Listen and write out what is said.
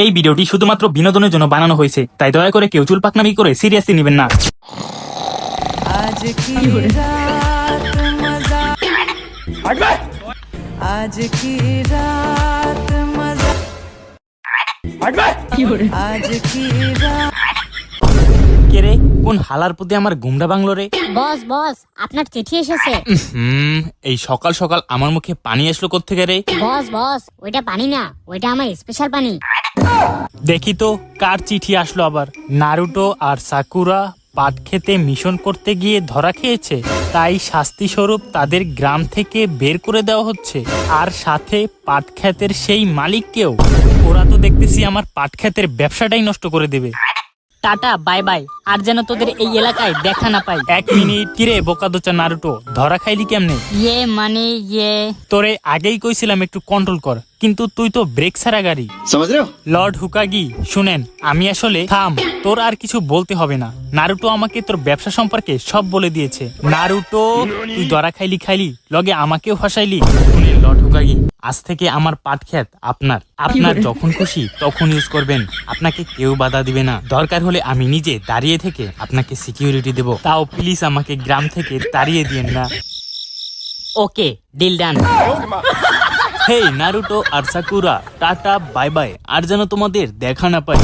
এই ভিডিওটি শুধুমাত্র বিনোদনের জন্য বানানো হয়েছে, তাই দয়া করে কেউ চুল পাকনামি করে সিরিয়াসলি নেবেন না। आज की रात मजा आज की रात मजा आज की रात কে রে, কোন হালার প্রতি আমার ঘুমটা ভাঙলো রে? বস বস আপনার চিঠি এসেছে। এই সকাল সকাল আমার মুখে পানি আসলো কোত্থেকে রে? বস বস ওইটা পানি না, ওইটা আমার স্পেশাল পানি। দেখি তো কার চিঠি আসলো আবার। নারুটো আর সাকুরা পাট খেতে মিশন করতে গিয়ে ধরা খেয়েছে, তাই শাস্তি স্বরূপ তাদের গ্রাম থেকে বের করে দেওয়া হচ্ছে, আর সাথে পাট ক্ষেতের সেই মালিককেও। ওরা তো দেখতেছি আমার পাট ক্ষেতের ব্যবসাটাই নষ্ট করে দেবে। টাটা বাই বাই, আর যেন তোদের এই এলাকায় দেখা না পাই। এক মিনিট, কিরে বোকাদোচা নারুটো, ধরা খাইলি কেমনে? মানে তোরে আগেই কইছিলাম একটু কন্ট্রোল কর, কিন্তু তুই তো ব্রেক ছাড়া গাড়ি। লর্ড হুকাগি শুনেন, আমি আসলে থাম, তোর আর কিছু বলতে হবে না। নারুটো আমাকে তোর ব্যবসা সম্পর্কে সব বলে দিয়েছে। নারুটো, তুই ধরা খাইলি লগে আমাকেও ফাঁসাইলি। শুনেন লর্ড হুকাগি, আজ থেকে আমার পাট ক্ষেত আপনার। আপনার যখন খুশি তখন ইউজ করবেন, আপনাকে কেউ বাধা দিবে না। দরকার হলে আমি নিজে দাঁড়িয়ে থেকে আপনাকে সিকিউরিটি দেব, তাও প্লিজ আমাকে গ্রাম থেকে তাড়িয়ে দিয়েন না। ওকে, ডিল ডান। হেই নারুটো আর সাকুরা, টাটা বাই বাই, আর যেন তোমাদের দেখা না পাই।